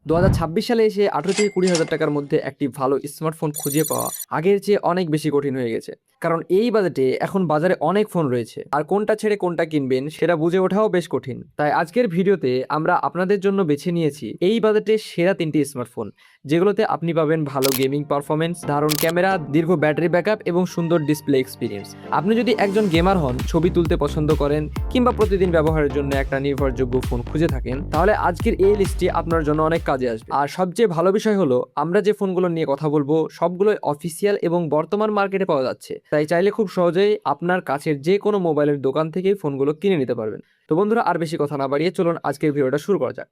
2026 সালে এসে 18 থেকে 20 হাজার টাকার মধ্যে একটি ভালো স্মার্টফোন খুঁজে পাওয়া আগের চেয়ে অনেক বেশি কঠিন হয়ে গেছে। কারণ এই বাজেটে এখন বাজারে অনেক ফোন রয়েছে, আর কোনটা ছেড়ে কোনটা কিনবেন সেটা বুঝে ওঠাও বেশ কঠিন। তাই আজকের ভিডিওতে আমরা আপনাদের জন্য বেছে নিয়েছি এই বাজেটে সেরা 3টি স্মার্টফোন, যেগুলোতে আপনি পাবেন ভালো গেমিং পারফরমেন্স, দারুণ ক্যামেরা, দীর্ঘ ব্যাটারি ব্যাকআপ এবং সুন্দর ডিসপ্লে এক্সপিরিয়েন্স। আপনি যদি একজন গেমার হন, ছবি তুলতে পছন্দ করেন কিংবা প্রতিদিন ব্যবহারের জন্য একটা নির্ভরযোগ্য ফোন খুঁজে থাকেন, তাহলে আজকের এই লিস্টটি আপনার জন্য অনেক কাজে আসবে। আর সবচেয়ে ভালো বিষয় হলো, আমরা যে ফোনগুলো নিয়ে কথা বলবো সবগুলোই অফিসিয়াল এবং বর্তমান মার্কেটে পাওয়া যাচ্ছে। তাই চাইলে খুব সহজেই আপনার কাছের যে কোনো মোবাইলের দোকান থেকেই ফোনগুলো কিনে নিতে পারবেন। তো বন্ধুরা, আর বেশি কথা না বাড়িয়ে চলুন আজকের ভিডিওটা শুরু করা যাক।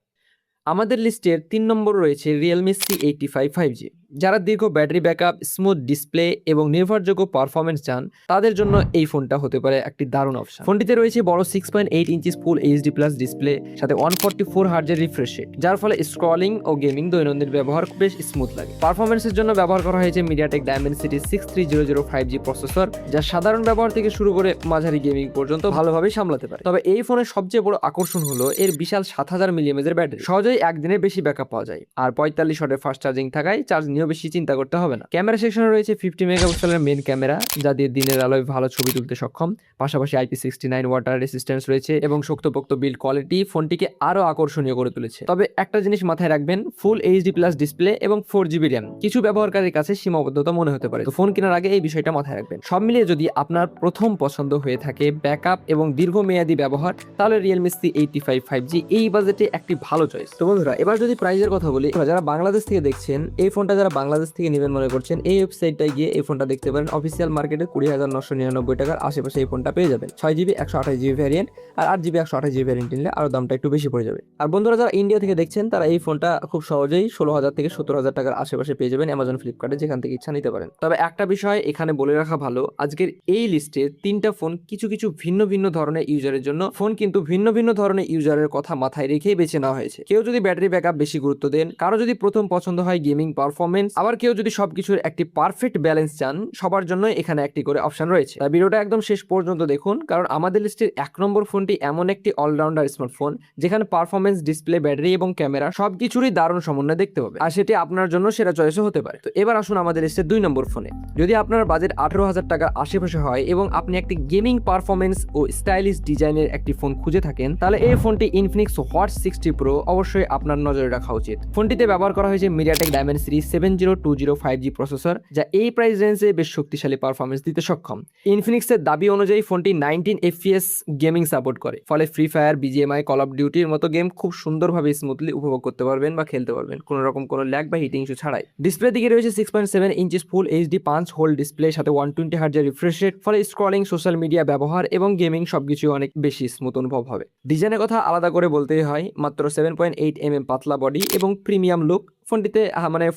আমাদের লিস্টের 3 নম্বর রয়েছে Realme C85 5G। যারা দীর্ঘ ব্যাটারি ব্যাকআপ, স্মুথ ডিসপ্লে এবং নির্ভরযোগ্য পারফরমেন্স চান, তাদের জন্য এই ফোনটা হতে পারে একটি দারুণ অপশন। ফোনটিতে রয়েছে বড় 6.8 inches full HD plus display, সাথে 144 হার্জের রিফ্রেশ রেট, যার ফলে স্ক্রলিং ও গেমিং দৈনন্দিন ব্যবহার বেশ স্মুথ লাগে। পারফরমেন্সের জন্য ব্যবহার করা হয়েছে MediaTek Dimensity 6300 5G প্রসেসর, যা সাধারণ ব্যবহার থেকে শুরু করে মাঝারি গেমিং পর্যন্ত ভালোভাবে সামলাতে পারে। তবে এই ফোনের সবচেয়ে বড় আকর্ষণ হলো এর বিশাল 7000 মিলিএমএর ব্যাটারি। সহজেই একদিনে বেশি ব্যাকআপ পাওয়া যায়, আর 45 ওয়াটের ফাস্ট চার্জিং থাকায় চার্জ নিয়েও বেশি চিন্তা করতে হবে না। ক্যামেরা সেকশনে রয়েছে 50 মেগাপিক্সেলের মেইন ক্যামেরা, যা দিয়ে দিনের আলোয় ভালো ছবি তুলতে সক্ষম। পাশাপাশি IP69 ওয়াটার রেসিস্ট্যান্স রয়েছে এবং শক্তপোক্ত বিল্ড কোয়ালিটি ফোনটিকে আরো আকর্ষণীয় করে তুলেছে। তবে একটা জিনিস মাথায় রাখবেন, ফুল এইচডি প্লাস ডিসপ্লে এবং 4GB র্যাম কিছু ব্যবহারকারীর কাছে সীমাবদ্ধতা মনে হতে পারে। তো ফোন কেনার আগে এই বিষয়টা মাথায় রাখবেন। সব মিলিয়ে যদি আপনার প্রথম পছন্দ হয়ে থাকে ব্যাকআপ এবং দীর্ঘমেয়াদী ব্যবহার, তাহলে Realme C85 5G এই বাজেটে একটি ভালো চয়েস। তো বন্ধুরা, এবার যদি প্রাইসের কথা বলি, যারা বাংলাদেশ থেকে দেখছেন এই ফোনটা, যারা বাংলাদেশ থেকে নেবেন মনে করছেন, এই ওয়েবসাইটটায় গিয়ে এই ফোনটা দেখতে পারেন। অফিসিয়াল মার্কেটে 20,999 টাকার আশেপাশে এই ফোনটা পেয়ে যাবেন। 6GB 128GB ভ্যারিয়েন্ট, আর 8GB 128GB ভ্যারিয়েন্ট নিলে আরো দামটা একটু বেশি পড়ে যাবে। আর বন্ধুরা, যারা ইন্ডিয়া থেকে দেখছেন, তারা এই ফোনটা খুব সহজেই 16,000 থেকে 17,000 টাকার আশেপাশে পেয়ে যাবেন অ্যামাজন, ফ্লিপকার্টে, যেখান থেকে ইচ্ছা নিতে পারেন। তবে একটা বিষয় এখানে বলে রাখা ভালো, আজকের এই লিস্টে 3টা ফোন কিছু কিছু ভিন্ন ভিন্ন ধরনের ইউজারের জন্য ফোন, কিন্তু ভিন্ন ভিন্ন ধরনের ইউজারের কথা মাথায় রেখেই বেছে নেওয়া হয়েছে। কেউ যদি ব্যাটারি ব্যাকআপ বেশি গুরুত্ব দেন, কারো যদি প্রথম পছন্দ হয় গেমিং পারফরমেন্স, আবার কেউ যদি সবকিছুর একটি পারফেক্ট ব্যালেন্স চান, সবার জন্য এখানে একটি করে অপশন রয়েছে। তাই ভিডিওটা একদম শেষ পর্যন্ত দেখুন, কারণ আমাদের লিস্টের 1 নম্বর ফোনটি এমন একটি অলরাউন্ডার স্মার্টফোন, যেখানে পারফরমেন্স, ডিসপ্লে, ব্যাটারি এবং ক্যামেরা সবকিছুরই দারুণ সমন্বয় দেখতে হবে, আর সেটি আপনার জন্য সেরা চয়েসও হতে পারে। তো এবার আসুন আমাদের লিস্টের 2 নম্বর ফোনে। যদি আপনার বাজেট 18,000 টাকার আশেপাশে হয় এবং আপনি একটি গেমিং পারফরমেন্স ও স্টাইলিশ ডিজাইনের একটি ফোন খুঁজে থাকেন, তাহলে এই ফোনটি Infinix Hot 60 Pro অবশ্যই আপনার নজরে রাখা উচিত। ফোনটিতে ব্যবহার করা হয়েছে MediaTek Dimensity 7020 5G প্রসেসর, যা এই প্রাইস রেঞ্জে বেশ শক্তিশালী পারফরমেন্স দিতে সক্ষম। ইনফিনিক্সের দাবি অনুযায়ী ফোনটি 19 FPS গেমিং সাপোর্ট করে, ফলে Free Fire, BGMI, Call of ডিউটির মতো গেম খুব সুন্দরভাবে স্মুথলি উপভোগ করতে পারবেন বা খেলতে পারবেন, কোনো রকম কোনো ল্যাগ বা হিটিং ইস্যু ছাড়াই। ডিসপ্লে দিকে রয়েছে 6.7 ইঞ্চিস ফুল এইচডি পাঁচ হোল ডিসপ্লে, সাথে 120 হার্জের রিফ্রেশ রেট, ফলে স্ক্রলিং, সোশ্যাল মিডিয়া ব্যবহার এবং গেমিং সবকিছু অনেক বেশি স্মুথ অনুভব হবে। ডিজাইনের কথা আলাদা করে বলতেই হয়, মাত্র 7.8 পাতলা বডি এবং প্রিমিয়াম লুক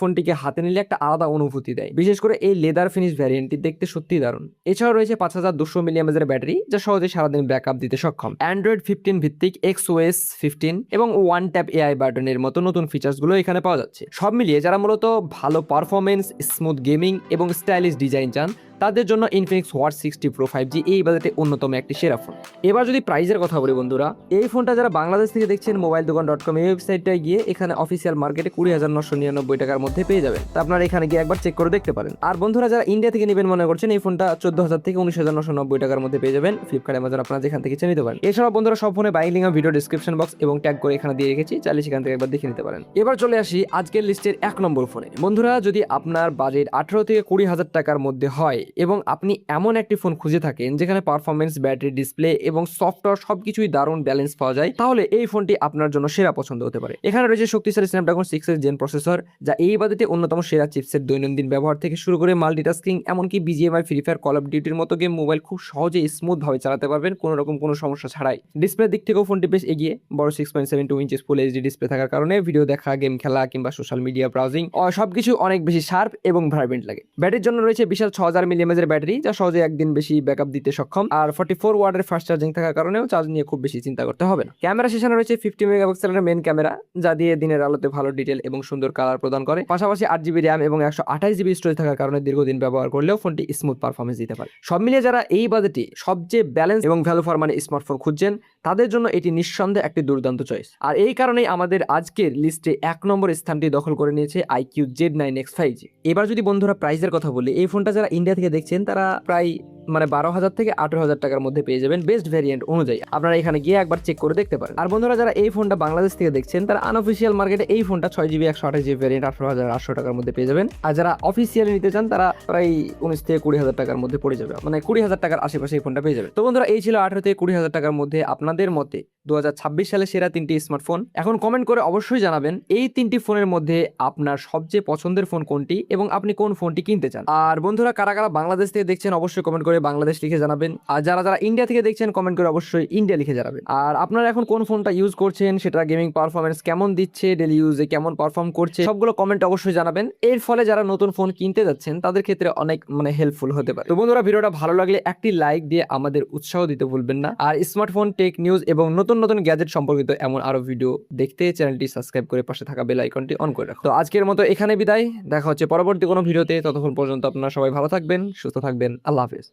ফোনটিকে হাতে নিলে একটা আলাদা অনুভূতি দেয়। বিশেষ করে এই লেদার ফিনিশ ভ্যারিয়েন্টটি দেখতে সত্যিই দারুণ। এছাড়াও রয়েছে 5200 মিলিঅ্যাম্পের ব্যাটারি, যা সহজে সারাদিন ব্যাকআপ দিতে সক্ষম। অ্যান্ড্রয়েড 15 ভিত্তিক XOS 15 এবং ওয়ান ট্যাপ AI বাটনের মতো নতুন ফিচার্সগুলো এখানে পাওয়া যাচ্ছে। সব মিলিয়ে যারা মূলত ভালো পারফরমেন্স, স্মুথ গেমিং এবং স্টাইলিশ ডিজাইন চান, তাদের জন্য Infinix Hot 60 Pro 5G এই বাজেটে অন্যতম একটি সেরা ফোন। এবার যদি প্রাইসের কথা বলি বন্ধুরা, এই ফোনটা যারা বাংলাদেশ থেকে দেখছেন, mobiledokan.com এই ওয়েবসাইটটায় গিয়ে এখানে অফিসিয়াল মার্কেটে 20,999 টাকার মধ্যে পেয়ে যাবেন। তা আপনারা এখানে গিয়ে একবার চেক করে দেখতে পারেন। আর বন্ধুরা, যারা ইন্ডিয়া থেকে নেবেন মনে করছেন, এই ফোনটা 14,000 থেকে 19,990 টাকার মধ্যে পেয়ে যাবেন ফ্লিপকার্ট, অ্যামাজন, আপনারা যেখান থেকে নিতে পারেন। এছাড়াও বন্ধুরা, সব ফোনে buying link video description box এবং ট্যাগ করে এখানে দিয়ে রেখেছি, চাইলে সেখান থেকে একবার দেখে নিতে পারেন। এবার চলে আসি আজকের লিস্টের 1 নম্বর ফোনে। বন্ধুরা, যদি আপনার বাজেট 18 থেকে 20,000 টাকার মধ্যে হয় এবং আপনি এমন একটি ফোন খুঁজে থাকেন যেখানে পারফরমেন্স, ব্যাটারি, ডিসপ্লে এবং সফটওয়্যার সবকিছুই দারুণ ব্যালেন্স পাওয়া যায়, তাহলে এই ফোনটি আপনার জন্য সেরা পছন্দ হতে পারে। এখানে রয়েছে শক্তিশালী স্ন্যাপড্রাগন 6 জেন প্রসেসর, যা এই বাজেটে অন্যতম সেরা চিপসেট। দৈনন্দিন ব্যবহার থেকে শুরু করে মাল্টিটাস্কিং, এমনকি BGMI, Free Fire, Call of ডিউটির মতো গেম মোবাইল খুব সহজে স্মুথ ভাবে চালাতে পারবেন, কোনো রকম কোনো সমস্যা ছাড়াই। ডিসপ্লের দিক থেকেও ফোনটি বেশ এগিয়ে, বড় 6.72 ইঞ্চিস ফুল এইচডি ডিসপ্লে থাকার কারণে ভিডিও দেখা, গেম খেলা কিংবা সোশ্যাল মিডিয়া ব্রাউজিং সবকিছু অনেক বেশি শার্প এবং ভাইব্রেন্ট লাগে। ব্যাটারির জন্য রয়েছে বিশাল 6000 mAh এর ব্যাটারি, যা সহজে একদিন বেশি ব্যাকআপ দিতে সক্ষম। আর 44 ওয়াটের ফাস্ট চার্জিং থাকার কারণেও চার্জ নিয়ে খুব বেশি চিন্তা করতে হবে না। ক্যামেরা সেশনে রয়েছে 50 মেগাপিক্সেলের মেন ক্যামেরা, যা দিয়ে দিনের আলোতে ভালো ডিটেল এবং সুন্দর কালার প্রদান করে। পাশাপাশি 8 জিবি র্যাম এবং 128 জিবি স্টোরেজ থাকার কারণে দীর্ঘদিন ব্যবহার করলেও ফোনটি স্মুথ পারফরমেন্স দিতে পারে। সব মিলিয়ে যারা এই বাজেটে সবচেয়ে ব্যালেন্স এবং ভ্যালু ফর মানি স্মার্টফোন খুঁজছেন, তাদের জন্য এটি নিঃসন্দেহে একটি দুর্দান্ত চয়েস। আর এই কারণেই আমাদের আজকের লিস্টে 1 নম্বর স্থানটি দখল করে নিয়েছে iQOO Z9X 5G। এবার যদি বন্ধুরা প্রাইসের কথা বলি, এই ফোনটা যারা ইন্ডিয়া থেকে দেখছেন তারা প্রায় 12,000 থেকে 18,000 টাকার মধ্যে পেয়ে যাবেন বেস্ট ভ্যারিয়েন্ট অনুযায়ী। আপনারা এখানে গিয়ে একবার চেক করে দেখতে পারেন। আর বন্ধুরা যারা এই ফোনটা বাংলাদেশ থেকে দেখছেন, তারা আনঅফিসিয়াল মার্কেটে এই ফোনটা 6 জিবি 128 জিবি ভ্যারিয়েন্ট 18,800 টাকার মধ্যে পেয়ে যাবেন। আর যারা অফিসিয়ালি নিতে চান, তারা প্রায় 19 থেকে 20,000 টাকার মধ্যে পড়ে যাবে, 20,000 টাকার আশেপাশে এই ফোনটা পেয়ে যাবে। তো বন্ধুরা, এই ছিল 18 থেকে 20,000 টাকার মধ্যে আপনাদের মতে 2026 সালে সেরা 3টি স্মার্টফোন। এখন কমেন্ট করে অবশ্যই জানাবেন এই 3টি ফোনের মধ্যে আপনার সবচেয়ে পছন্দের ফোন কোনটি এবং আপনি কোন ফোনটি কিনতে চান। আর বন্ধুরা, কারা কারা বাংলাদেশ থেকে দেখছেন অবশ্যই কমেন্ট করে বাংলাদেশ লিখে জানাবেন। আর যারা যারা ইন্ডিয়া থেকে দেখছেন কমেন্ট করে অবশ্যই ইন্ডিয়া লিখে জানাবেন। আর আপনারা এখন কোন ফোনটা ইউজ করছেন, সেটা গেমিং পারফরমেন্স কেমন দিচ্ছে, ডেলি ইউজে কেমন পারফর্ম করছে, সবগুলো কমেন্ট অবশ্যই জানাবেন। এর ফলে যারা নতুন ফোন কিনতে যাচ্ছেন তাদের ক্ষেত্রে অনেক হেল্পফুল হতে পারে। তো বন্ধুরা, ভিডিওটা ভালো লাগলে একটি লাইক দিয়ে আমাদের উৎসাহ দিতে ভুলবেন না। আর স্মার্টফোন, টেক নিউজ এবং নতুন নতুন গ্যাজেট সম্পর্কিত এমন আরো ভিডিও দেখতে চ্যানেলটি সাবস্ক্রাইব করে পাশে থাকা বেল আইকনটি অন করে রাখুন। তো আজকের মতো এখানে বিদায়, দেখা হচ্ছে পরবর্তী কোনো ভিডিওতে। ততক্ষণ পর্যন্ত আপনারা সবাই ভালো থাকবেন, সুস্থ থাকবেন। আল্লাহ হাফেজ।